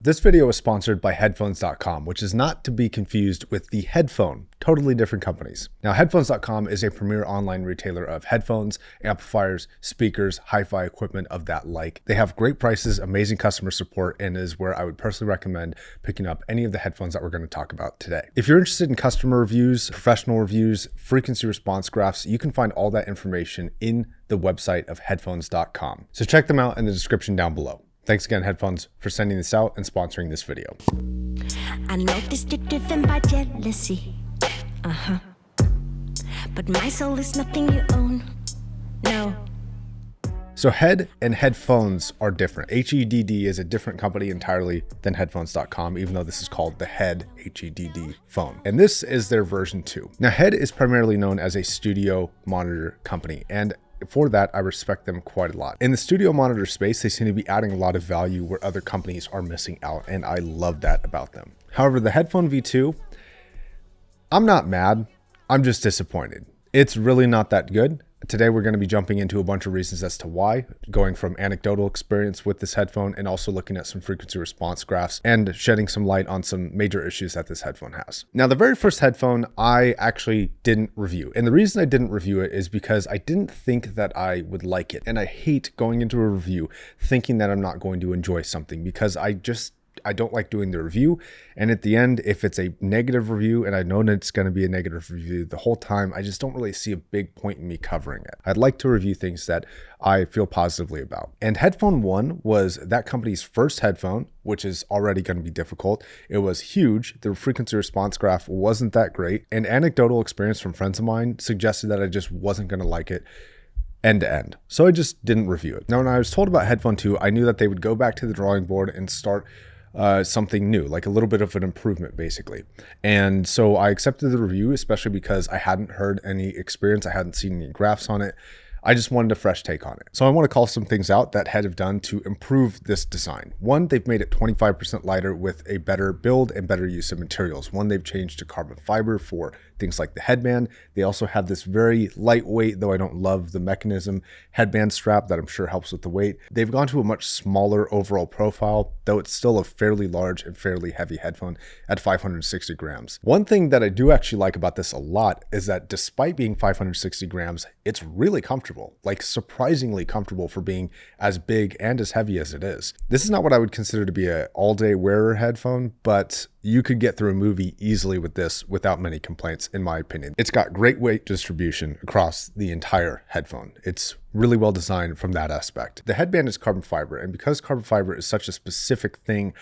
This video is sponsored by Headphones.com, which is not to be confused with the Headphone, totally different companies. Now, Headphones.com is a premier online retailer of headphones, amplifiers, speakers, hi-fi equipment of that like. They have great prices, amazing customer support, and is where I would personally recommend picking up any of the headphones that we're going to talk about today. If you're interested in customer reviews, professional reviews, frequency response graphs, you can find all that information in the website of Headphones.com. So check them out in the description down below. Thanks again, Headphones, for sending this out and sponsoring this video. I noticed it driven by jealousy. But my soul is nothing you own. No. So HEDD and Headphones are different. HEDD is a different company entirely than Headphones.com, even though this is called the HEDD, HEDD phone. And this is their version 2. Now, HEDD is primarily known as a studio monitor company, and for that, I respect them quite a lot. In the studio monitor space, they seem to be adding a lot of value where other companies are missing out, and I love that about them. However, the Headphone V2, I'm not mad, I'm just disappointed. It's really not that good. Today, we're going to be jumping into a bunch of reasons as to why, going from anecdotal experience with this headphone and also looking at some frequency response graphs and shedding some light on some major issues that this headphone has. Now, the very first headphone I actually didn't review. And the reason I didn't review it is because I didn't think that I would like it. And I hate going into a review thinking that I'm not going to enjoy something because I don't like doing the review. And at the end, if it's a negative review and I know that it's going to be a negative review the whole time, I just don't really see a big point in me covering it. I'd like to review things that I feel positively about. And Headphone 1 was that company's first headphone, which is already going to be difficult. It was huge. The frequency response graph wasn't that great. And anecdotal experience from friends of mine suggested that I just wasn't going to like it end to end. So I just didn't review it. Now, when I was told about Headphone 2, I knew that they would go back to the drawing board and start something new, like a little bit of an improvement basically. And so I accepted the review, especially because I hadn't heard any experience. I hadn't seen any graphs on it. I just wanted a fresh take on it. So I want to call some things out that HEDD have done to improve this design. One, they've made it 25% lighter with a better build and better use of materials. One, they've changed to carbon fiber for things like the headband. They also have this very lightweight, though I don't love the mechanism, headband strap that I'm sure helps with the weight. They've gone to a much smaller overall profile, though it's still a fairly large and fairly heavy headphone at 560 grams. One thing that I do actually like about this a lot is that despite being 560 grams, it's really comfortable, like surprisingly comfortable for being as big and as heavy as it is. This is not what I would consider to be an all-day wearer headphone, but you could get through a movie easily with this without many complaints, in my opinion. It's got great weight distribution across the entire headphone. It's really well designed from that aspect. The headband is carbon fiber, and because carbon fiber is such a specific thing,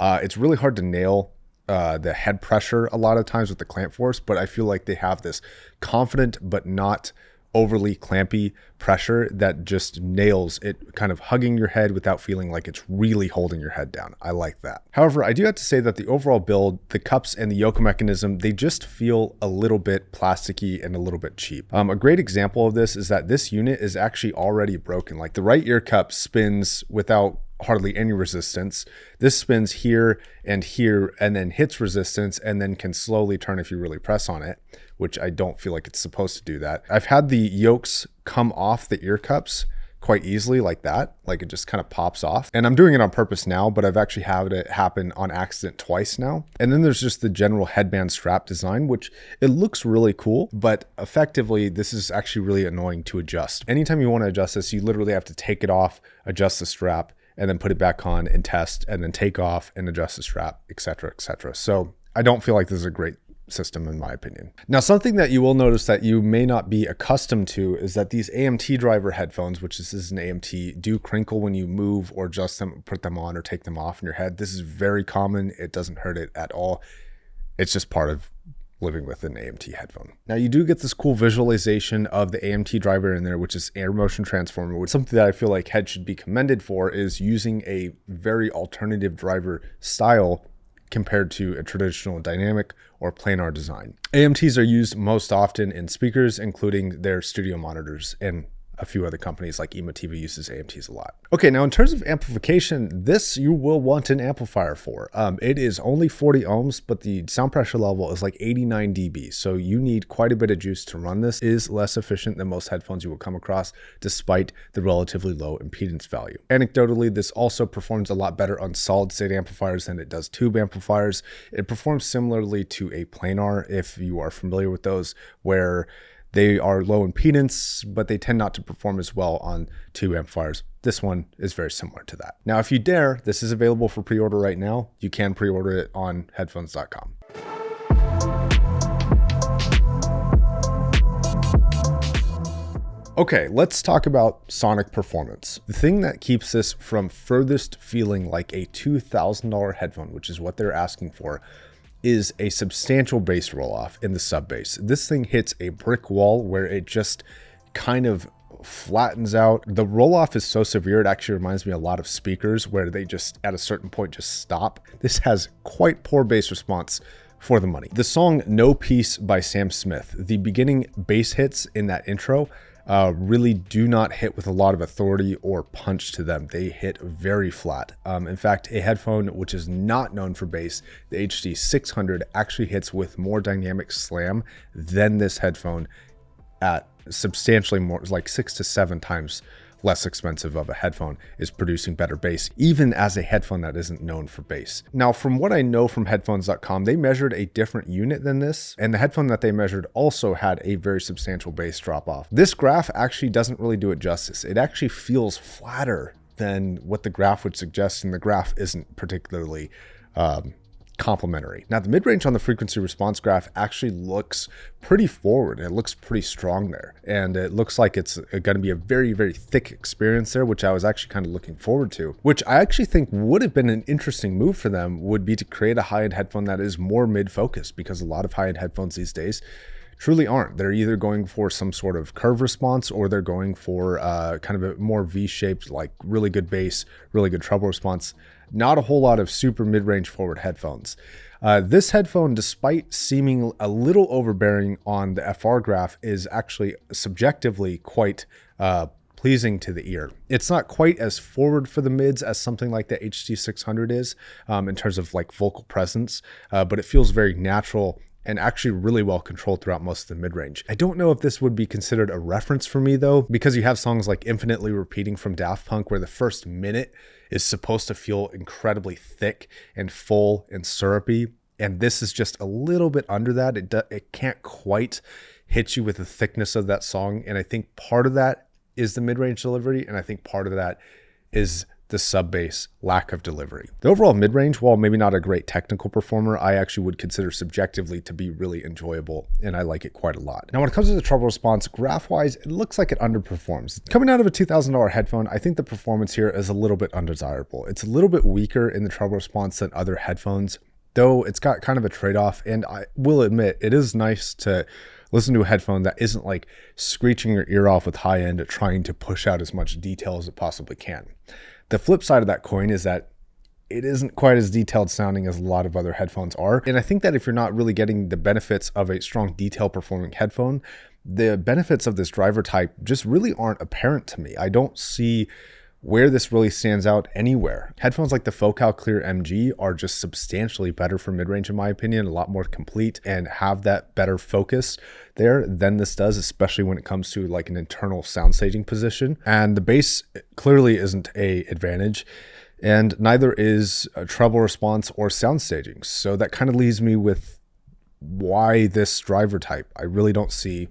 it's really hard to nail the head pressure a lot of times with the clamp force, but I feel like they have this confident but not overly clampy pressure that just nails it, kind of hugging your head without feeling like it's really holding your head down. I like that. However, I do have to say that the overall build, the cups and the yoke mechanism, they just feel a little bit plasticky and a little bit cheap. A great example of this is that this unit is actually already broken. Like the right ear cup spins without hardly any resistance. This spins here and then hits resistance and then can slowly turn if you really press on it, which I don't feel like it's supposed to do that. I've had the yokes come off the ear cups quite easily like that, like it just kind of pops off. And I'm doing it on purpose now, but I've actually had it happen on accident twice now. And then there's just the general headband strap design, which it looks really cool, but effectively this is actually really annoying to adjust. Anytime you want to adjust this, you literally have to take it off, adjust the strap, and then put it back on and test, and then take off and adjust the strap, etc., etc. So I don't feel like this is a great system in my opinion. Now, something that you will notice that you may not be accustomed to is that these AMT driver headphones, which this is an AMT, do crinkle when you move or adjust them, put them on or take them off in your head. This is very common. It doesn't hurt it at all. It's just part of living with an AMT headphone. Now, you do get this cool visualization of the AMT driver in there, which is air motion transformer, which is something that I feel like HEDD should be commended for, is using a very alternative driver style compared to a traditional dynamic or planar design. AMTs are used most often in speakers, including their studio monitors, and a few other companies like Emotiva uses AMTs a lot. Okay, now in terms of amplification, this you will want an amplifier for. It is only 40 ohms, but the sound pressure level is like 89 dB. So you need quite a bit of juice to run this. It is less efficient than most headphones you will come across, despite the relatively low impedance value. Anecdotally, this also performs a lot better on solid state amplifiers than it does tube amplifiers. It performs similarly to a planar, if you are familiar with those, where they are low impedance, but they tend not to perform as well on tube amplifiers. This one is very similar to that. Now, if you dare, this is available for pre-order right now. You can pre-order it on headphones.com. Okay, let's talk about sonic performance. The thing that keeps this from furthest feeling like a $2,000 headphone, which is what they're asking for, is a substantial bass roll-off in the sub bass. This thing hits a brick wall where it just kind of flattens out. The roll-off is so severe, it actually reminds me a lot of speakers where they just, at a certain point, just stop. This has quite poor bass response for the money. The song No Peace by Sam Smith, the beginning bass hits in that intro really do not hit with a lot of authority or punch to them. They hit very flat. In fact, a headphone which is not known for bass, the HD 600, actually hits with more dynamic slam than this headphone at substantially more, like 6 to 7 times less expensive of a headphone, is producing better bass, even as a headphone that isn't known for bass. Now, from what I know from headphones.com, they measured a different unit than this, and the headphone that they measured also had a very substantial bass drop off. This graph actually doesn't really do it justice. It actually feels flatter than what the graph would suggest, and the graph isn't particularly complementary. Now, the mid-range on the frequency response graph actually looks pretty forward. It looks pretty strong there, and it looks like it's going to be a very, very thick experience there, which I was actually kind of looking forward to, which I actually think would have been an interesting move for them, would be to create a high-end headphone that is more mid-focused, because a lot of high-end headphones these days truly aren't. They're either going for some sort of curve response, or they're going for kind of a more V-shaped, like really good bass, really good treble response. Not a whole lot of super mid-range forward headphones. This headphone, despite seeming a little overbearing on the FR graph, is actually subjectively quite pleasing to the ear. It's not quite as forward for the mids as something like the HD 600 is in terms of like vocal presence, but it feels very natural and actually really well controlled throughout most of the mid-range. I don't know if this would be considered a reference for me though, because you have songs like Infinitely Repeating from Daft Punk, where the first minute is supposed to feel incredibly thick and full and syrupy, and this is just a little bit under that. It can't quite hit you with the thickness of that song, and I think part of that is the mid-range delivery, and I think part of that is the sub-bass lack of delivery. The overall mid-range, while maybe not a great technical performer, I actually would consider subjectively to be really enjoyable, and I like it quite a lot. Now, when it comes to the treble response, graph-wise, it looks like it underperforms. Coming out of a $2,000 headphone, I think the performance here is a little bit undesirable. It's a little bit weaker in the treble response than other headphones, though it's got kind of a trade-off, and I will admit, it is nice to listen to a headphone that isn't like screeching your ear off with high end, trying to push out as much detail as it possibly can. The flip side of that coin is that it isn't quite as detailed sounding as a lot of other headphones are. And I think that if you're not really getting the benefits of a strong detail performing headphone, the benefits of this driver type just really aren't apparent to me. I don't see where this really stands out anywhere. Headphones like the Focal Clear MG are just substantially better for mid-range in my opinion, a lot more complete, and have that better focus there than this does, especially when it comes to like an internal sound staging position. And the bass clearly isn't a advantage, and neither is a treble response or sound staging. So that kind of leaves me with why this driver type. I really don't see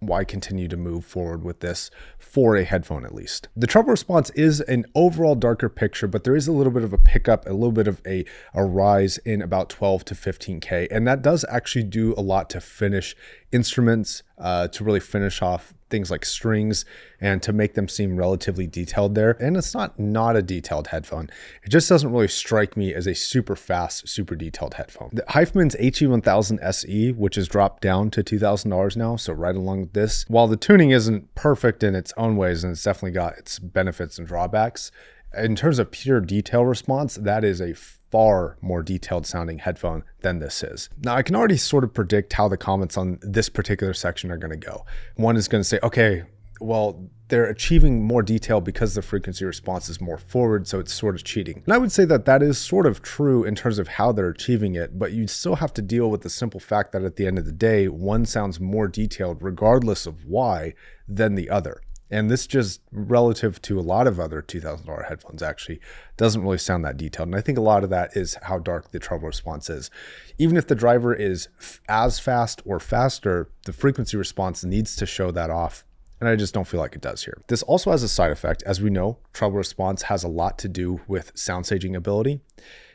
why continue to move forward with this for a headphone at least. The treble response is an overall darker picture, but there is a little bit of a pickup, a little bit of a rise in about 12 to 15K. And that does actually do a lot to finish instruments, to really finish off things like strings and to make them seem relatively detailed there. And it's not a detailed headphone. It just doesn't really strike me as a super fast, super detailed headphone. The Heifman's HE1000 SE, which has dropped down to $2,000 now, so right along with this, while the tuning isn't perfect in its own ways, and it's definitely got its benefits and drawbacks, in terms of pure detail response, that is a far more detailed sounding headphone than this is. Now, I can already sort of predict how the comments on this particular section are going to go. One is going to say, okay, well, they're achieving more detail because the frequency response is more forward, so it's sort of cheating. And I would say that that is sort of true in terms of how they're achieving it, but you still have to deal with the simple fact that at the end of the day, one sounds more detailed regardless of why than the other. And this just relative to a lot of other $2,000 headphones actually doesn't really sound that detailed. And I think a lot of that is how dark the treble response is. Even if the driver is as fast or faster, the frequency response needs to show that off. And I just don't feel like it does here. This also has a side effect. As we know, treble response has a lot to do with sound staging ability.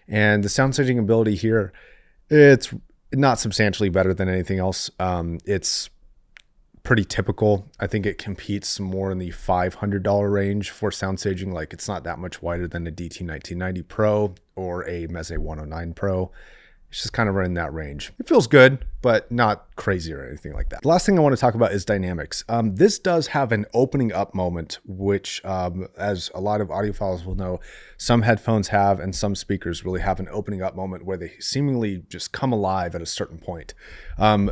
And the sound staging ability here, it's not substantially better than anything else. It's pretty typical. I think it competes more in the $500 range for sound staging. Like, it's not that much wider than a DT1990 Pro or a Meze 109 Pro. It's just kind of right in that range. It feels good, but not crazy or anything like that. The last thing I want to talk about is dynamics. This does have an opening up moment, which as a lot of audiophiles will know, some headphones have and some speakers really have an opening up moment where they seemingly just come alive at a certain point.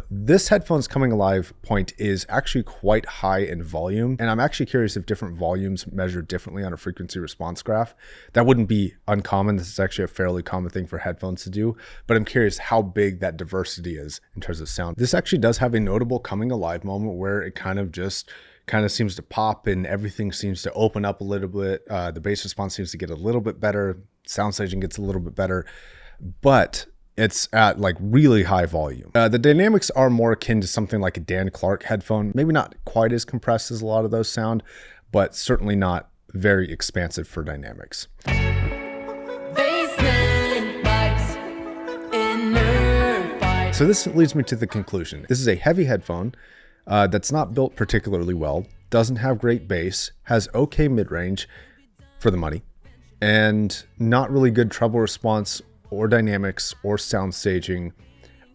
This headphone's coming alive point is actually quite high in volume. And I'm actually curious if different volumes measure differently on a frequency response graph. That wouldn't be uncommon. This is actually a fairly common thing for headphones to do, but I'm curious how big that diversity is in terms of sound. This actually does have a notable coming alive moment where it kind of seems to pop and everything seems to open up a little bit. The bass response seems to get a little bit better. Sound staging gets a little bit better, but it's at like really high volume. The dynamics are more akin to something like a Dan Clark headphone. Maybe not quite as compressed as a lot of those sound, but certainly not very expansive for dynamics. So this leads me to the conclusion. This is a heavy headphone that's not built particularly well, doesn't have great bass, has okay mid-range for the money, and not really good treble response or dynamics or sound staging.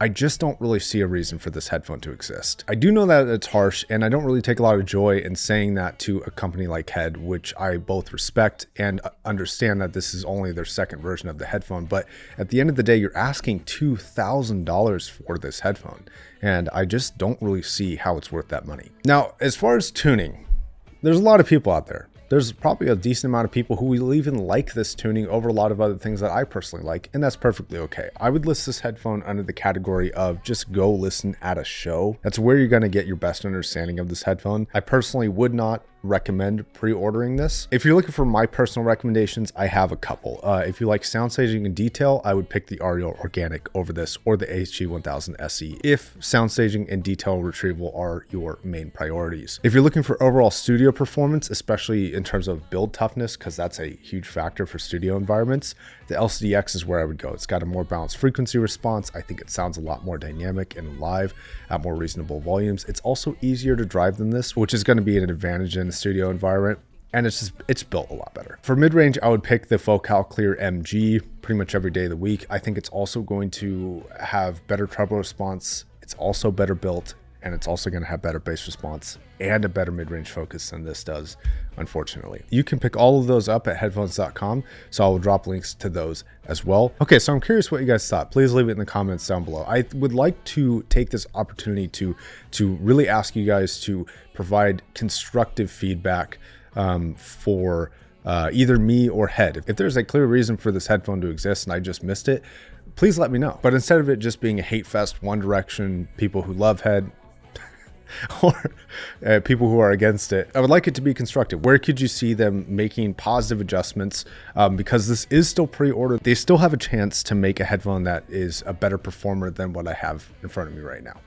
I just don't really see a reason for this headphone to exist. I do know that it's harsh, and I don't really take a lot of joy in saying that to a company like HEDD, which I both respect and understand that this is only their second version of the headphone. But at the end of the day, you're asking $2,000 for this headphone, and I just don't really see how it's worth that money. Now, as far as tuning, there's a lot of people out there. There's probably a decent amount of people who will even like this tuning over a lot of other things that I personally like, and that's perfectly okay. I would list this headphone under the category of just go listen at a show. That's where you're going to get your best understanding of this headphone. I personally would not recommend pre-ordering this. If you're looking for my personal recommendations, I have a couple. If you like sound staging in detail, I would pick the Audio Organic over this, or the HG1000 SE, if sound staging and detail retrieval are your main priorities. If you're looking for overall studio performance, especially in terms of build toughness, because that's a huge factor for studio environments, the LCDX is where I would go. It's got a more balanced frequency response. I think it sounds a lot more dynamic and live at more reasonable volumes. It's also easier to drive than this, which is going to be an advantage in the studio environment. And it's built a lot better. For mid-range, I would pick the Focal Clear MG pretty much every day of the week. I think it's also going to have better treble response. It's also better built, and it's also going to have better bass response and a better mid-range focus than this does, unfortunately. You can pick all of those up at headphones.com, so I will drop links to those as well. Okay, so I'm curious what you guys thought. Please leave it in the comments down below. I would like to take this opportunity to really ask you guys to provide constructive feedback for either me or HEDD. If there's a clear reason for this headphone to exist and I just missed it, please let me know. But instead of it just being a hate fest, one direction, people who love HEDD, or people who are against it, I would like it to be constructive. Where could you see them making positive adjustments? Because this is still pre-ordered. They still have a chance to make a headphone that is a better performer than what I have in front of me right now.